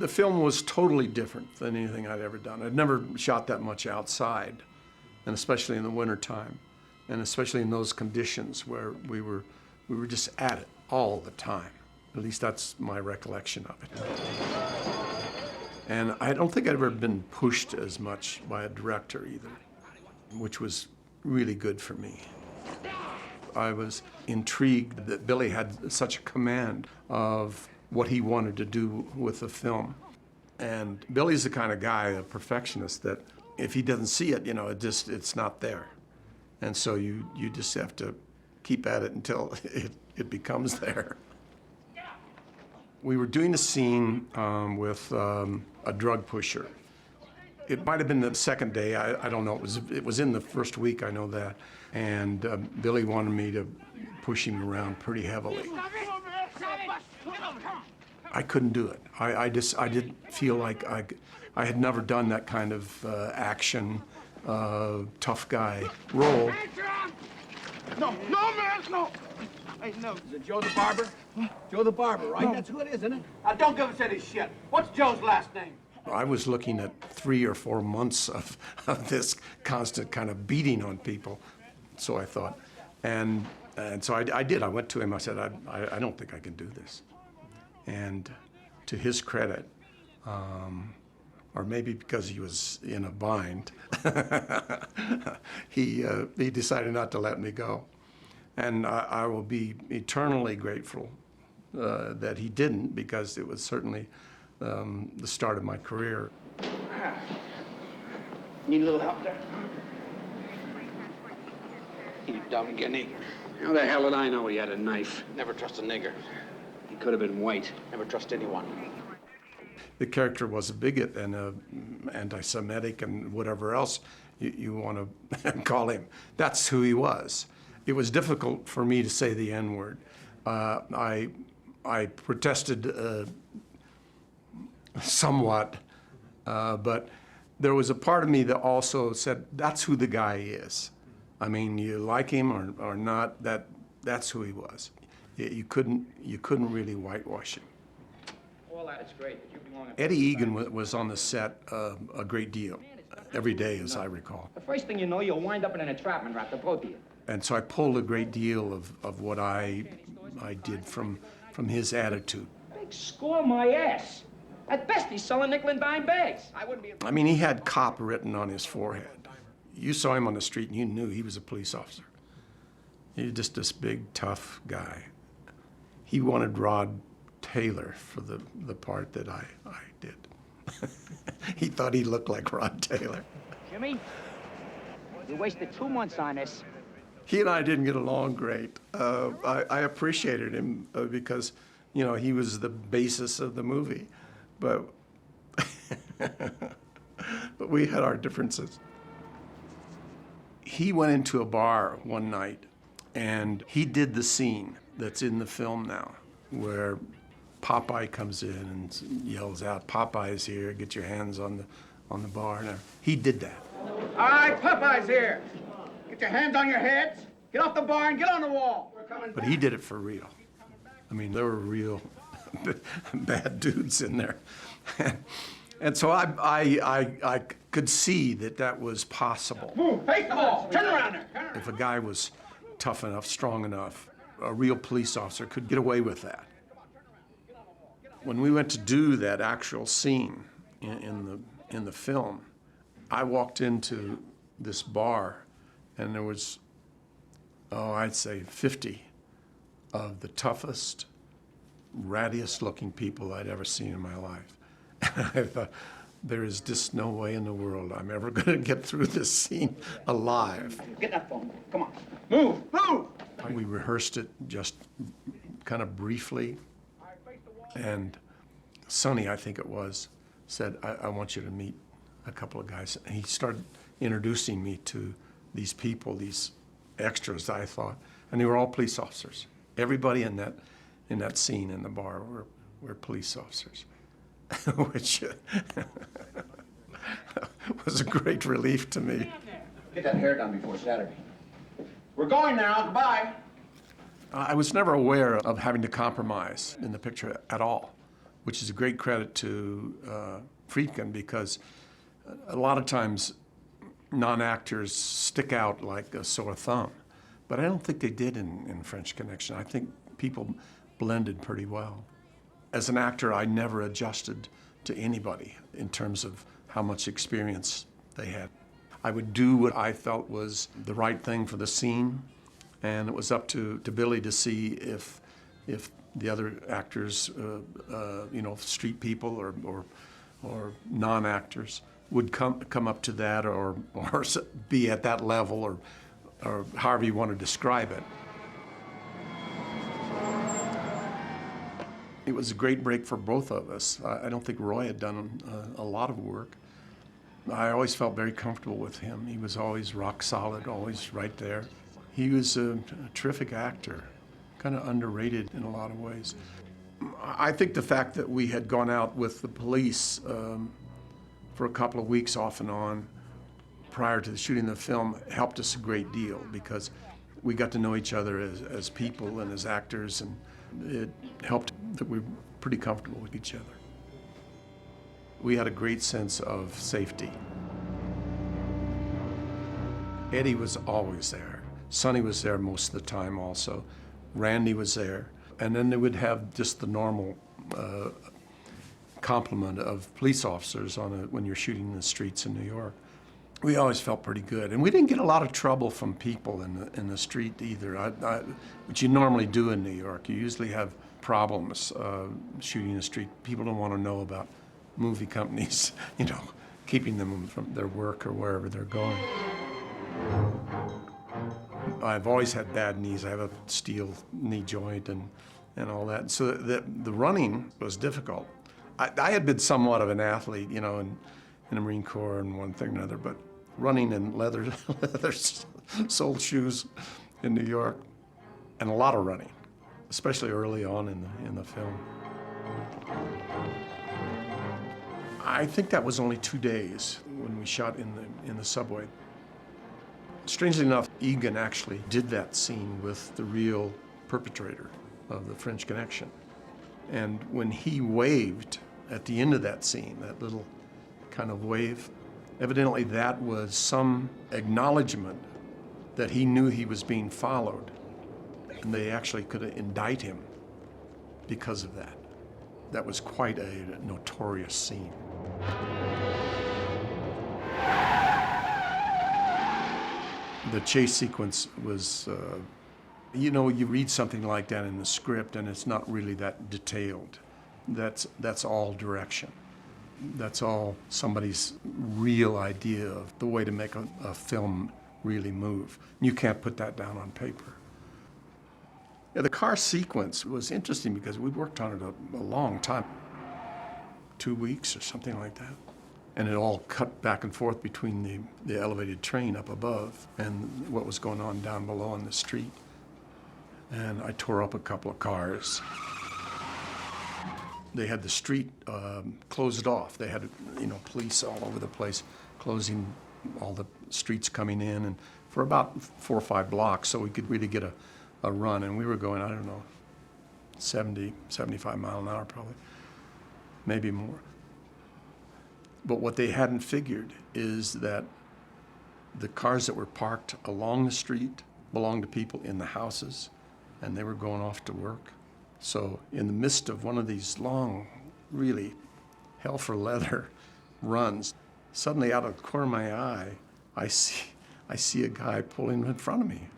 The film was totally different than anything I'd ever done. I'd never shot that much outside, and especially in the wintertime, and especially in those conditions where we were just at it all the time. At least that's my recollection of it. And I don't think I'd ever been pushed as much by a director either, which was really good for me. I was intrigued that Billy had such a command of what he wanted to do with the film. And Billy's the kind of guy, a perfectionist, that if he doesn't see it, you know, it's not there. And so you just have to keep at it until it becomes there. We were doing a scene with a drug pusher. It might have been the second day, I don't know. It was in the first week, I know that. And Billy wanted me to push him around pretty heavily. I couldn't do it. I didn't feel like I had never done that kind of action, tough guy role. No, man, no. Hey, no. Is it Joe the Barber? Joe the Barber, right? No. That's who it is, isn't it? Now, don't give us any shit. What's Joe's last name? I was looking at 3 or 4 months of this constant kind of beating on people, so I thought. And so I did. I went to him. I said, I don't think I can do this. And to his credit, or maybe because he was in a bind, he decided not to let me go. And I will be eternally grateful that he didn't, because it was certainly the start of my career. Need a little help there? You dumb guinea. How the hell did I know he had a knife? Never trust a nigger. He could have been white. Never trust anyone. The character was a bigot and anti-Semitic and whatever else you want to call him. That's who he was. It was difficult for me to say the N-word. I protested somewhat, but there was a part of me that also said, that's who the guy is. I mean, you like him or not, that's who he was. You couldn't really whitewash him. All that is great, but you belong. Eddie Egan was on the set a great deal, every day, as I recall. The first thing you know, you'll wind up in an entrapment trap, the both of you. And so I pulled a great deal of what I did from his attitude. Big score my ass. At best, he's selling nickel and dime bags. I mean, he had cop written on his forehead. You saw him on the street and you knew he was a police officer. He was just this big, tough guy. He wanted Rod Taylor for the part that I did. He thought he looked like Rod Taylor. Jimmy, you wasted 2 months on this. He and I didn't get along great. I appreciated him because, you know, he was the basis of the movie. But, but we had our differences. He went into a bar one night and he did the scene that's in the film now, where Popeye comes in and yells out, "Popeye's here, get your hands on the bar." And he did that. All right, Popeye's here. Get your hands on your heads. Get off the bar and get on the wall. But he did it for real. I mean, there were real bad dudes in there. And so I could see that was possible. Move, face the wall. Turn around there. If a guy was tough enough, strong enough, a real police officer could get away with that. When we went to do that actual scene in the film, I walked into this bar and there was, I'd say 50 of the toughest, rattiest looking people I'd ever seen in my life. And I thought, there is just no way in the world I'm ever going to get through this scene alive. Get that phone. Come on. Move, move. We rehearsed it just kind of briefly, and Sonny, I think it was, said, I want you to meet a couple of guys. And he started introducing me to these people, these extras, I thought, and they were all police officers. Everybody in that scene in the bar were police officers, which was a great relief to me. Get that hair done before Saturday. We're going now. Goodbye. I was never aware of having to compromise in the picture at all. which is a great credit to Friedkin, because a lot of times non-actors stick out like a sore thumb. But I don't think they did in French Connection. I think people blended pretty well. As an actor, I never adjusted to anybody in terms of how much experience they had. I would do what I felt was the right thing for the scene, and it was up to Billy to see if the other actors, street people or non-actors, would come up to that or be at that level or however you want to describe it. It was a great break for both of us. I don't think Roy had done a lot of work. I always felt very comfortable with him. He was always rock solid, always right there. He was a terrific actor, kind of underrated in a lot of ways. I think the fact that we had gone out with the police for a couple of weeks off and on prior to the shooting of the film helped us a great deal, because we got to know each other as people and as actors, and it helped that we were pretty comfortable with each other. We had a great sense of safety. Eddie was always there. Sonny was there most of the time also. Randy was there. And then they would have just the normal complement of police officers when you're shooting in the streets in New York. We always felt pretty good. And we didn't get a lot of trouble from people in the street either, which you normally do in New York. You usually have problems shooting in the street. People don't want to know about movie companies, keeping them from their work or wherever they're going. I've always had bad knees. I have a steel knee joint and all that. So the running was difficult. I had been somewhat of an athlete, in the Marine Corps and one thing or another, but running in leather-soled shoes in New York, and a lot of running, especially early on in the film. I think that was only 2 days when we shot in the subway. Strangely enough, Egan actually did that scene with the real perpetrator of the French Connection. And when he waved at the end of that scene, that little kind of wave, evidently that was some acknowledgement that he knew he was being followed. And they actually could indict him because of that. That was quite a notorious scene. The chase sequence was, you read something like that in the script and it's not really that detailed. That's all direction. That's all somebody's real idea of the way to make a film really move. You can't put that down on paper. Yeah, the car sequence was interesting because we worked on it a long time, 2 weeks or something like that. And it all cut back and forth between the elevated train up above and what was going on down below on the street. And I tore up a couple of cars. They had the street closed off. They had, police all over the place, closing all the streets coming in, and for about 4 or 5 blocks, so we could really get a run. And we were going, 70, 75 mile an hour probably, maybe more. But what they hadn't figured is that the cars that were parked along the street belonged to people in the houses, and they were going off to work. So in the midst of one of these long, really hell for leather runs, suddenly out of the corner of my eye, I see a guy pulling in front of me.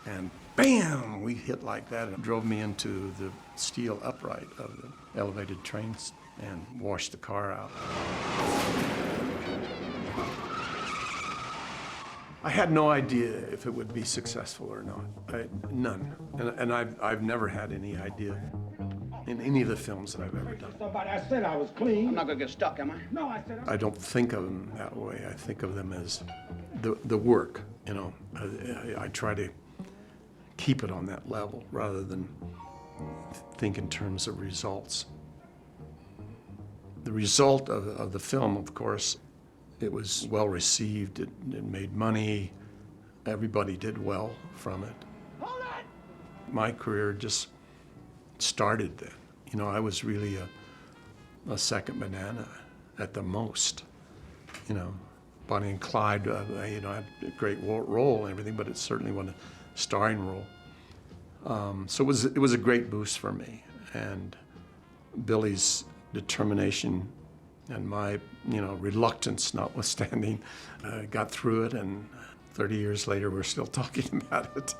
And bam, we hit like that, and it drove me into the steel upright of the elevated trains and washed the car out. I had no idea if it would be successful or not. None. And I've never had any idea in any of the films that I've ever done. I said I was clean. I'm not gonna get stuck, am I? No, I said I don't think of them that way. I think of them as the work, I try to keep it on that level rather than think in terms of results. The result of the film, of course, it was well received, it made money, everybody did well from it. Hold on! My career just started then. You know, I was really a second banana at the most. You know, Bonnie and Clyde, you know, had a great role and everything, but it certainly wasn't a starring role. So it was a great boost for me, and Billy's determination and my, you know, reluctance notwithstanding, got through it, and 30 years later we're still talking about it.